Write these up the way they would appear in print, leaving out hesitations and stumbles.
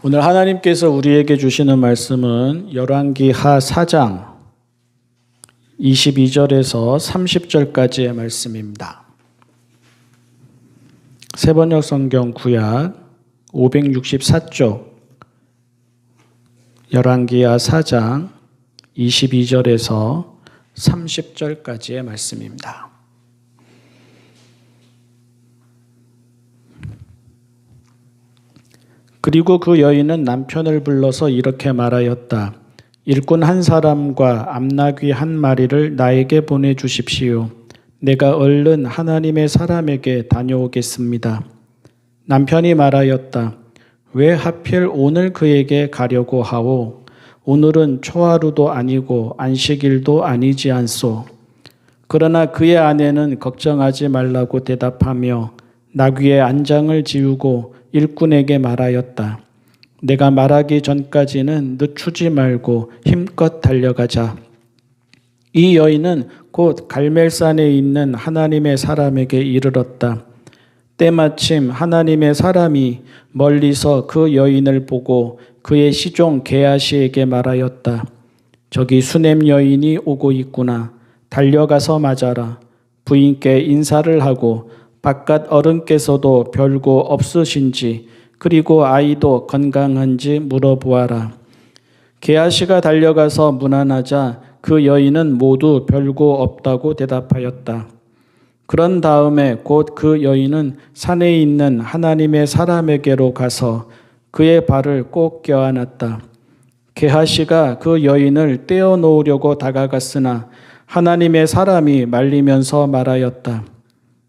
오늘 하나님께서 우리에게 주시는 말씀은 열왕기하 4장 22절에서 30절까지의 말씀입니다. 세번역 성경 구약 564쪽 열왕기하 4장 22절에서 30절까지의 말씀입니다. 그리고 그 여인은 남편을 불러서 이렇게 말하였다. 일꾼 한 사람과 암나귀 한 마리를 나에게 보내주십시오. 내가 얼른 하나님의 사람에게 다녀오겠습니다. 남편이 말하였다. 왜 하필 오늘 그에게 가려고 하오? 오늘은 초하루도 아니고 안식일도 아니지 않소. 그러나 그의 아내는 걱정하지 말라고 대답하며 나귀의 안장을 지우고 일꾼에게 말하였다. 내가 말하기 전까지는 늦추지 말고 힘껏 달려가자. 이 여인은 곧 갈멜산에 있는 하나님의 사람에게 이르렀다. 때마침 하나님의 사람이 멀리서 그 여인을 보고 그의 시종 게하시에게 말하였다. 저기 수넴 여인이 오고 있구나. 달려가서 맞아라. 부인께 인사를 하고 바깥 어른께서도 별거 없으신지 그리고 아이도 건강한지 물어보아라. 게하시가 달려가서 문안하자 그 여인은 모두 별거 없다고 대답하였다. 그런 다음에 곧 그 여인은 산에 있는 하나님의 사람에게로 가서 그의 발을 꼭 껴안았다. 게하시가 그 여인을 떼어놓으려고 다가갔으나 하나님의 사람이 말리면서 말하였다.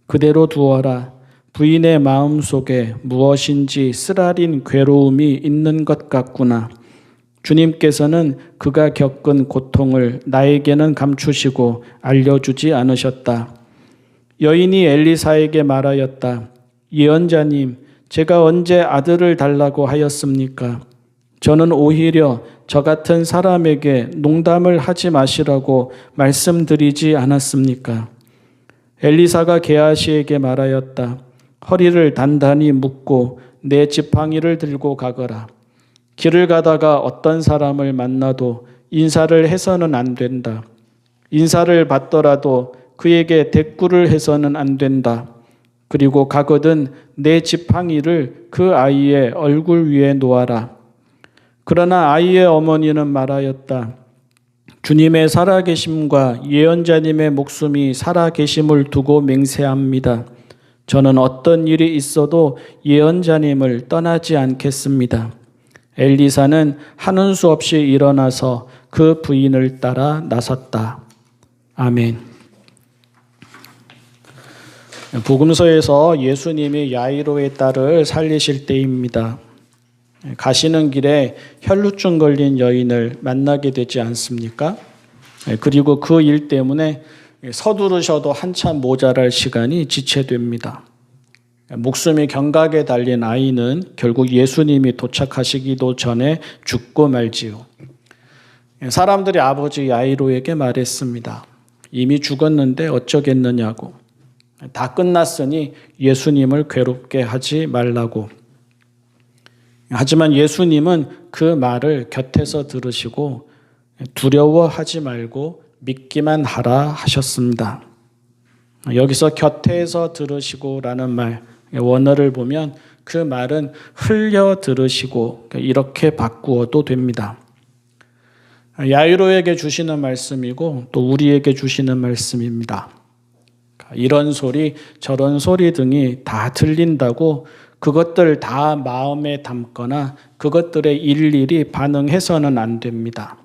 그대로 두어라. 부인의 마음속에 무엇인지 쓰라린 괴로움이 있는 것 같구나. 주님께서는 그가 겪은 고통을 나에게는 감추시고 알려주지 않으셨다. 여인이 엘리사에게 말하였다. 예언자님, 제가 언제 아들을 달라고 하였습니까? 저는 오히려 저 같은 사람에게 농담을 하지 마시라고 말씀드리지 않았습니까? 엘리사가 게하시에게 말하였다. 허리를 단단히 묶고 내 지팡이를 들고 가거라. 길을 가다가 어떤 사람을 만나도 인사를 해서는 안 된다. 인사를 받더라도 그에게 대꾸를 해서는 안 된다. 그리고 가거든 내 지팡이를 그 아이의 얼굴 위에 놓아라. 그러나 아이의 어머니는 말하였다. 주님의 살아계심과 예언자님의 목숨이 살아계심을 두고 맹세합니다. 저는 어떤 일이 있어도 예언자님을 떠나지 않겠습니다. 엘리사는 하는 수 없이 일어나서 그 부인을 따라 나섰다. 아멘. 복음서에서 예수님이 야이로의 딸을 살리실 때입니다. 가시는 길에 혈루증 걸린 여인을 만나게 되지 않습니까? 그리고 그 일 때문에 서두르셔도 한참 모자랄 시간이 지체됩니다. 목숨이 경각에 달린 아이는 결국 예수님이 도착하시기도 전에 죽고 말지요. 사람들이 아버지 야이로에게 말했습니다. 이미 죽었는데 어쩌겠느냐고. 다 끝났으니 예수님을 괴롭게 하지 말라고. 하지만 예수님은 그 말을 곁에서 들으시고 두려워하지 말고 믿기만 하라 하셨습니다. 여기서 곁에서 들으시고라는 말, 원어를 보면 그 말은 흘려 들으시고 이렇게 바꾸어도 됩니다. 야이로에게 주시는 말씀이고 또 우리에게 주시는 말씀입니다. 이런 소리 저런 소리 등이 다 들린다고 그것들 다 마음에 담거나 그것들에 일일이 반응해서는 안 됩니다.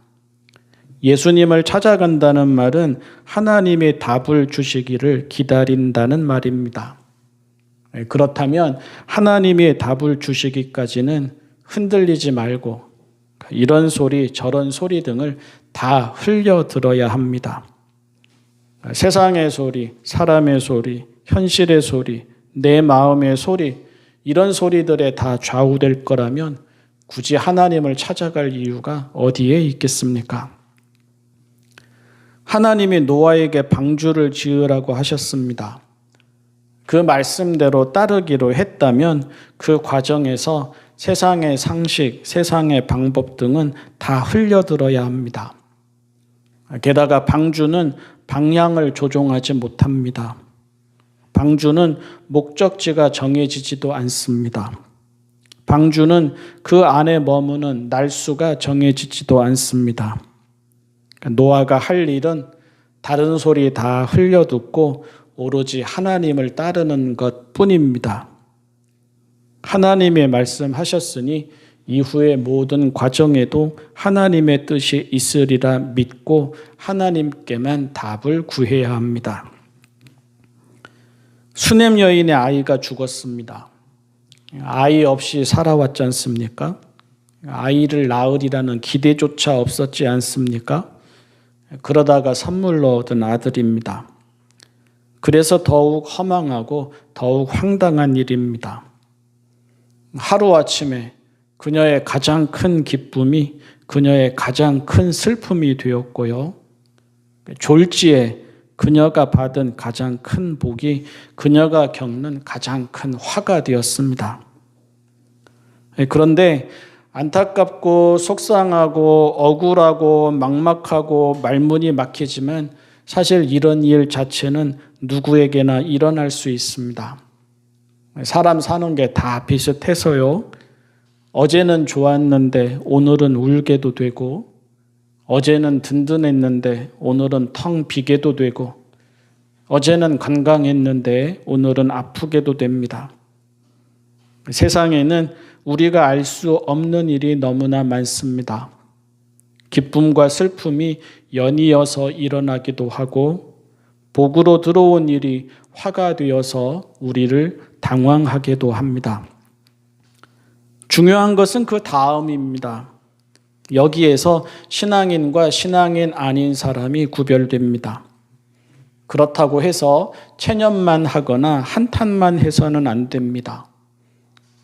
예수님을 찾아간다는 말은 하나님의 답을 주시기를 기다린다는 말입니다. 그렇다면 하나님의 답을 주시기까지는 흔들리지 말고 이런 소리 저런 소리 등을 다 흘려 들어야 합니다. 세상의 소리, 사람의 소리, 현실의 소리, 내 마음의 소리 이런 소리들에 다 좌우될 거라면 굳이 하나님을 찾아갈 이유가 어디에 있겠습니까? 하나님이 노아에게 방주를 지으라고 하셨습니다. 그 말씀대로 따르기로 했다면 그 과정에서 세상의 상식, 세상의 방법 등은 다 흘려들어야 합니다. 게다가 방주는 방향을 조종하지 못합니다. 방주는 목적지가 정해지지도 않습니다. 방주는 그 안에 머무는 날수가 정해지지도 않습니다. 노아가 할 일은 다른 소리 다 흘려듣고 오로지 하나님을 따르는 것뿐입니다. 하나님의 말씀하셨으니 이후의 모든 과정에도 하나님의 뜻이 있으리라 믿고 하나님께만 답을 구해야 합니다. 수넴 여인의 아이가 죽었습니다. 아이 없이 살아왔지 않습니까? 아이를 낳으리라는 기대조차 없었지 않습니까? 그러다가 선물로 얻은 아들입니다. 그래서 더욱 허망하고 더욱 황당한 일입니다. 하루아침에 그녀의 가장 큰 기쁨이 그녀의 가장 큰 슬픔이 되었고요. 졸지에 그녀가 받은 가장 큰 복이 그녀가 겪는 가장 큰 화가 되었습니다. 그런데 안타깝고 속상하고 억울하고 막막하고 말문이 막히지만 사실 이런 일 자체는 누구에게나 일어날 수 있습니다. 사람 사는 게 다 비슷해서요. 어제는 좋았는데 오늘은 울게도 되고, 어제는 든든했는데 오늘은 텅 비게도 되고, 어제는 건강했는데 오늘은 아프게도 됩니다. 세상에는 우리가 알 수 없는 일이 너무나 많습니다. 기쁨과 슬픔이 연이어서 일어나기도 하고, 복으로 들어온 일이 화가 되어서 우리를 당황하게도 합니다. 중요한 것은 그 다음입니다. 여기에서 신앙인과 신앙인 아닌 사람이 구별됩니다. 그렇다고 해서 체념만 하거나 한탄만 해서는 안 됩니다.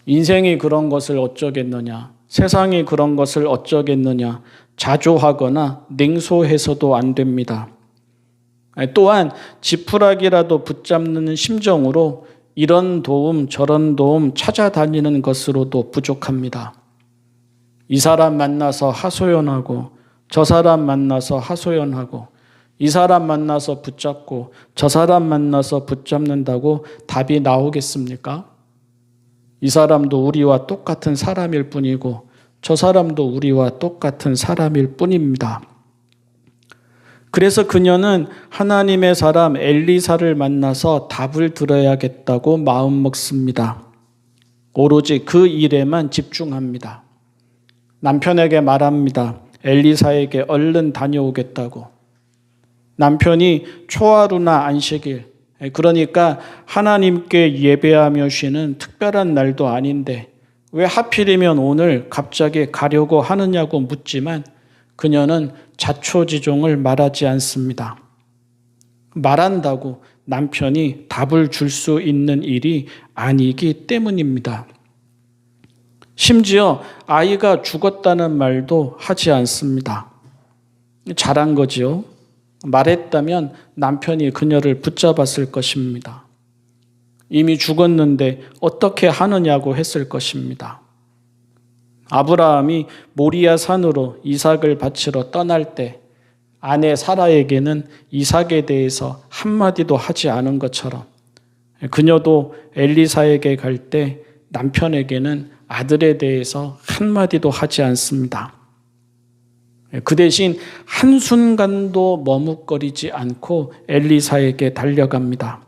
인생이 그런 것을 어쩌겠느냐, 세상이 그런 것을 어쩌겠느냐, 자조하거나 냉소해서도 안 됩니다. 또한 지푸라기라도 붙잡는 심정으로 이런 도움 저런 도움 찾아다니는 것으로도 부족합니다. 이 사람 만나서 하소연하고 저 사람 만나서 하소연하고 이 사람 만나서 붙잡고 저 사람 만나서 붙잡는다고 답이 나오겠습니까? 이 사람도 우리와 똑같은 사람일 뿐이고 저 사람도 우리와 똑같은 사람일 뿐입니다. 그래서 그녀는 하나님의 사람 엘리사를 만나서 답을 들어야겠다고 마음먹습니다. 오로지 그 일에만 집중합니다. 남편에게 말합니다. 엘리사에게 얼른 다녀오겠다고. 남편이 초하루나 안식일, 그러니까 하나님께 예배하며 쉬는 특별한 날도 아닌데 왜 하필이면 오늘 갑자기 가려고 하느냐고 묻지만 그녀는 자초지종을 말하지 않습니다. 말한다고 남편이 답을 줄 수 있는 일이 아니기 때문입니다. 심지어 아이가 죽었다는 말도 하지 않습니다. 잘한 거지요. 말했다면 남편이 그녀를 붙잡았을 것입니다. 이미 죽었는데 어떻게 하느냐고 했을 것입니다. 아브라함이 모리아 산으로 이삭을 바치러 떠날 때 아내 사라에게는 이삭에 대해서 한마디도 하지 않은 것처럼 그녀도 엘리사에게 갈 때 남편에게는 아들에 대해서 한마디도 하지 않습니다. 그 대신 한순간도 머뭇거리지 않고 엘리사에게 달려갑니다.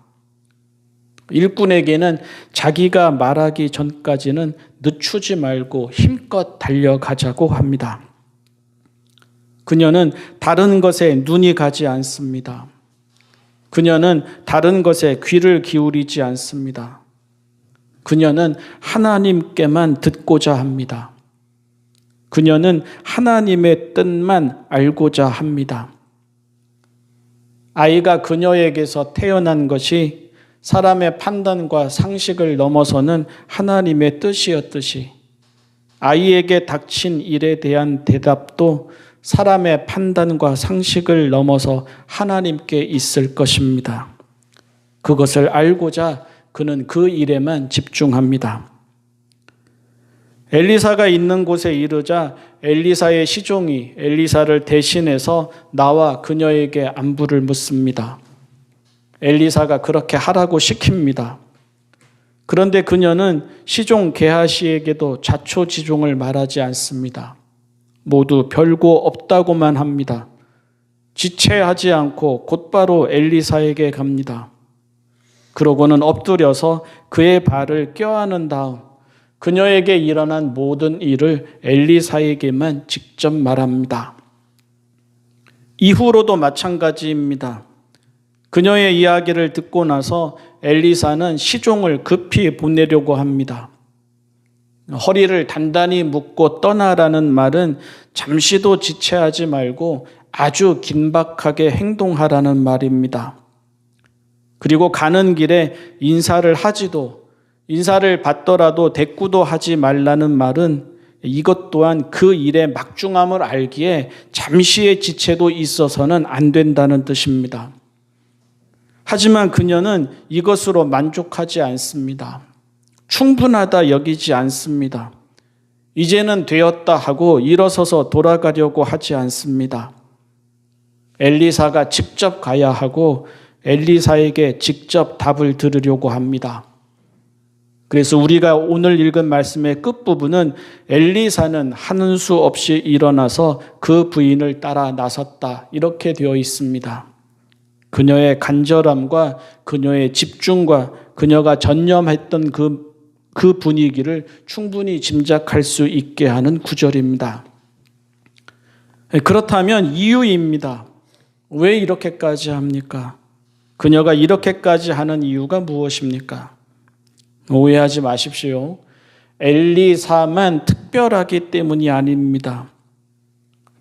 일꾼에게는 자기가 말하기 전까지는 늦추지 말고 힘껏 달려가자고 합니다. 그녀는 다른 것에 눈이 가지 않습니다. 그녀는 다른 것에 귀를 기울이지 않습니다. 그녀는 하나님께만 듣고자 합니다. 그녀는 하나님의 뜻만 알고자 합니다. 아이가 그녀에게서 태어난 것이 사람의 판단과 상식을 넘어서는 하나님의 뜻이었듯이 아이에게 닥친 일에 대한 대답도 사람의 판단과 상식을 넘어서 하나님께 있을 것입니다. 그것을 알고자 그는 그 일에만 집중합니다. 엘리사가 있는 곳에 이르자 엘리사의 시종이 엘리사를 대신해서 나와 그녀에게 안부를 묻습니다. 엘리사가 그렇게 하라고 시킵니다. 그런데 그녀는 시종 게하시에게도 자초지종을 말하지 않습니다. 모두 별거 없다고만 합니다. 지체하지 않고 곧바로 엘리사에게 갑니다. 그러고는 엎드려서 그의 발을 껴안은 다음 그녀에게 일어난 모든 일을 엘리사에게만 직접 말합니다. 이후로도 마찬가지입니다. 그녀의 이야기를 듣고 나서 엘리사는 시종을 급히 보내려고 합니다. 허리를 단단히 묶고 떠나라는 말은 잠시도 지체하지 말고 아주 긴박하게 행동하라는 말입니다. 그리고 가는 길에 인사를 받더라도 대꾸도 하지 말라는 말은 이것 또한 그 일의 막중함을 알기에 잠시의 지체도 있어서는 안 된다는 뜻입니다. 하지만 그녀는 이것으로 만족하지 않습니다. 충분하다 여기지 않습니다. 이제는 되었다 하고 일어서서 돌아가려고 하지 않습니다. 엘리사가 직접 가야 하고 엘리사에게 직접 답을 들으려고 합니다. 그래서 우리가 오늘 읽은 말씀의 끝부분은 엘리사는 하는 수 없이 일어나서 그 부인을 따라 나섰다 이렇게 되어 있습니다. 그녀의 간절함과 그녀의 집중과 그녀가 전념했던 그 분위기를 충분히 짐작할 수 있게 하는 구절입니다. 그렇다면 이유입니다. 왜 이렇게까지 합니까? 그녀가 이렇게까지 하는 이유가 무엇입니까? 오해하지 마십시오. 엘리사만 특별하기 때문이 아닙니다.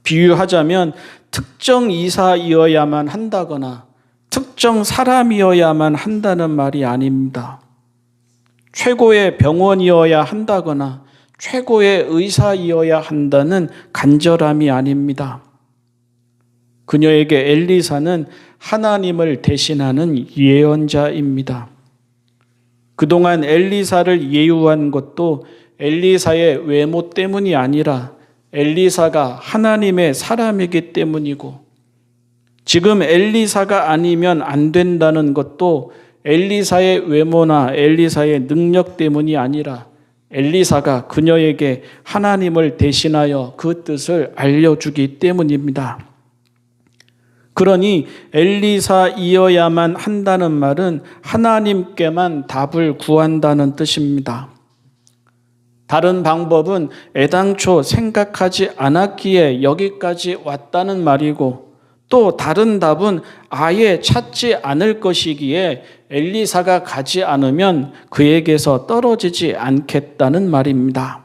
비유하자면 특정 이사이어야만 한다거나 특정 사람이어야만 한다는 말이 아닙니다. 최고의 병원이어야 한다거나 최고의 의사이어야 한다는 간절함이 아닙니다. 그녀에게 엘리사는 하나님을 대신하는 예언자입니다. 그동안 엘리사를 예우한 것도 엘리사의 외모 때문이 아니라 엘리사가 하나님의 사람이기 때문이고 지금 엘리사가 아니면 안 된다는 것도 엘리사의 외모나 엘리사의 능력 때문이 아니라 엘리사가 그녀에게 하나님을 대신하여 그 뜻을 알려주기 때문입니다. 그러니 엘리사이어야만 한다는 말은 하나님께만 답을 구한다는 뜻입니다. 다른 방법은 애당초 생각하지 않았기에 여기까지 왔다는 말이고 또 다른 답은 아예 찾지 않을 것이기에 엘리사가 가지 않으면 그에게서 떨어지지 않겠다는 말입니다.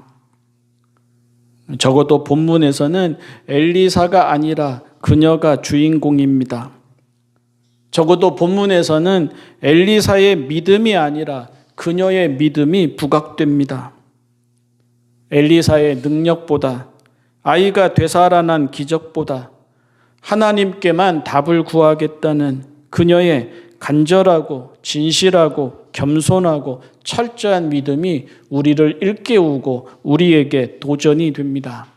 적어도 본문에서는 엘리사가 아니라 그녀가 주인공입니다. 적어도 본문에서는 엘리사의 믿음이 아니라 그녀의 믿음이 부각됩니다. 엘리사의 능력보다 아이가 되살아난 기적보다 하나님께만 답을 구하겠다는 그녀의 간절하고 진실하고 겸손하고 철저한 믿음이 우리를 일깨우고 우리에게 도전이 됩니다.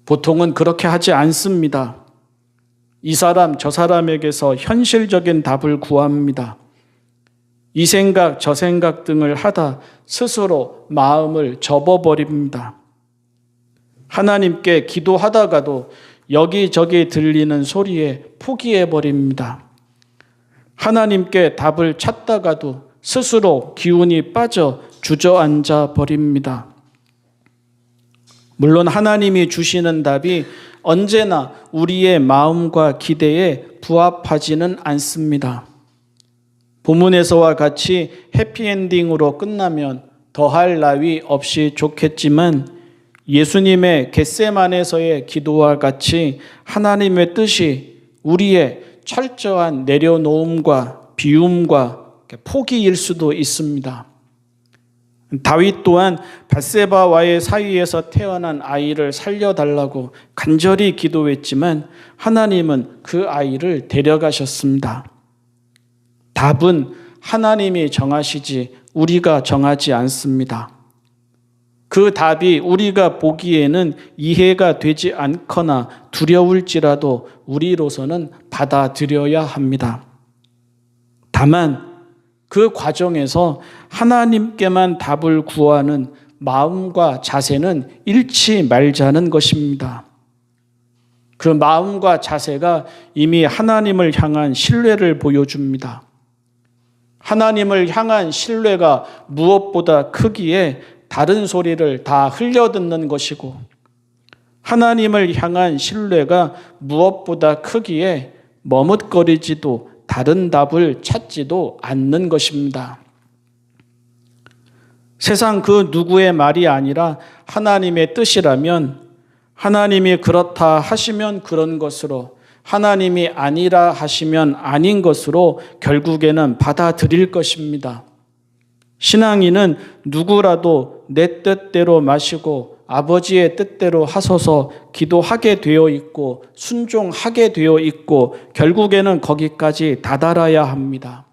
보통은 그렇게 하지 않습니다. 이 사람 저 사람에게서 현실적인 답을 구합니다. 이 생각 저 생각 등을 하다 스스로 마음을 접어버립니다. 하나님께 기도하다가도 여기저기 들리는 소리에 포기해버립니다. 하나님께 답을 찾다가도 스스로 기운이 빠져 주저앉아 버립니다. 물론 하나님이 주시는 답이 언제나 우리의 마음과 기대에 부합하지는 않습니다. 본문에서와 같이 해피엔딩으로 끝나면 더할 나위 없이 좋겠지만 예수님의 겟세마네에서의 기도와 같이 하나님의 뜻이 우리의 철저한 내려놓음과 비움과 포기일 수도 있습니다. 다윗 또한 밧세바와의 사이에서 태어난 아이를 살려달라고 간절히 기도했지만 하나님은 그 아이를 데려가셨습니다. 답은 하나님이 정하시지 우리가 정하지 않습니다. 그 답이 우리가 보기에는 이해가 되지 않거나 두려울지라도 우리로서는 받아들여야 합니다. 다만 그 과정에서 하나님께만 답을 구하는 마음과 자세는 잃지 말자는 것입니다. 그 마음과 자세가 이미 하나님을 향한 신뢰를 보여줍니다. 하나님을 향한 신뢰가 무엇보다 크기에 다른 소리를 다 흘려듣는 것이고, 하나님을 향한 신뢰가 무엇보다 크기에 머뭇거리지도 다른 답을 찾지도 않는 것입니다. 세상 그 누구의 말이 아니라 하나님의 뜻이라면, 하나님이 그렇다 하시면 그런 것으로, 하나님이 아니라 하시면 아닌 것으로 결국에는 받아들일 것입니다. 신앙인은 누구라도 내 뜻대로 마시고 아버지의 뜻대로 하소서 기도하게 되어 있고 순종하게 되어 있고 결국에는 거기까지 다다라야 합니다.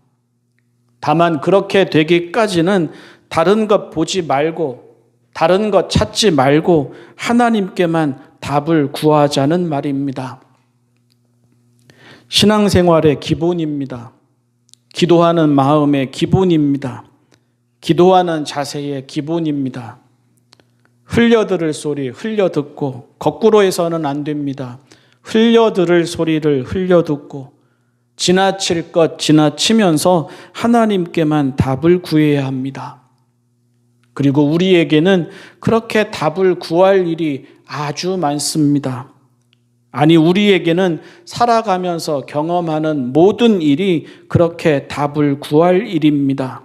다만 그렇게 되기까지는 다른 것 보지 말고 다른 것 찾지 말고 하나님께만 답을 구하자는 말입니다. 신앙생활의 기본입니다. 기도하는 마음의 기본입니다. 기도하는 자세의 기본입니다. 흘려들을 소리 흘려듣고 거꾸로 해서는 안 됩니다. 흘려들을 소리를 흘려듣고 지나칠 것 지나치면서 하나님께만 답을 구해야 합니다. 그리고 우리에게는 그렇게 답을 구할 일이 아주 많습니다. 아니, 우리에게는 살아가면서 경험하는 모든 일이 그렇게 답을 구할 일입니다.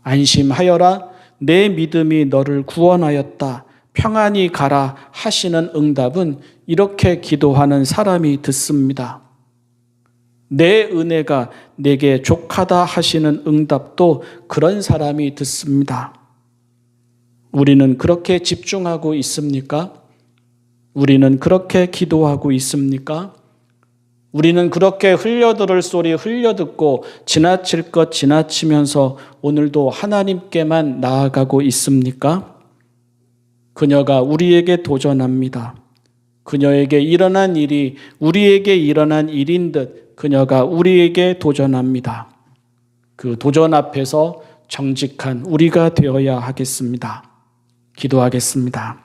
안심하여라, 내 믿음이 너를 구원하였다, 평안히 가라 하시는 응답은 이렇게 기도하는 사람이 듣습니다. 내 은혜가 내게 족하다 하시는 응답도 그런 사람이 듣습니다. 우리는 그렇게 집중하고 있습니까? 우리는 그렇게 기도하고 있습니까? 우리는 그렇게 흘려들을 소리 흘려듣고 지나칠 것 지나치면서 오늘도 하나님께만 나아가고 있습니까? 그녀가 우리에게 도전합니다. 그녀에게 일어난 일이 우리에게 일어난 일인 듯 그녀가 우리에게 도전합니다. 그 도전 앞에서 정직한 우리가 되어야 하겠습니다. 기도하겠습니다.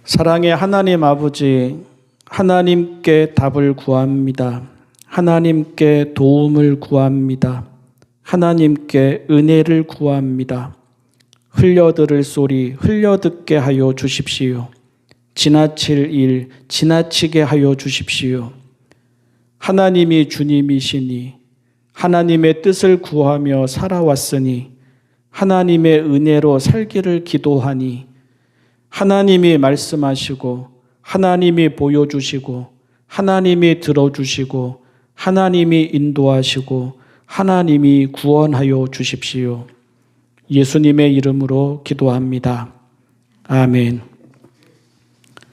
사랑의 하나님 아버지, 하나님께 답을 구합니다. 하나님께 도움을 구합니다. 하나님께 은혜를 구합니다. 흘려들을 소리 흘려듣게 하여 주십시오. 지나칠 일 지나치게 하여 주십시오. 하나님이 주님이시니 하나님의 뜻을 구하며 살아왔으니 하나님의 은혜로 살기를 기도하니 하나님이 말씀하시고 하나님이 보여주시고 하나님이 들어주시고 하나님이 인도하시고 하나님이 구원하여 주십시오. 예수님의 이름으로 기도합니다. 아멘.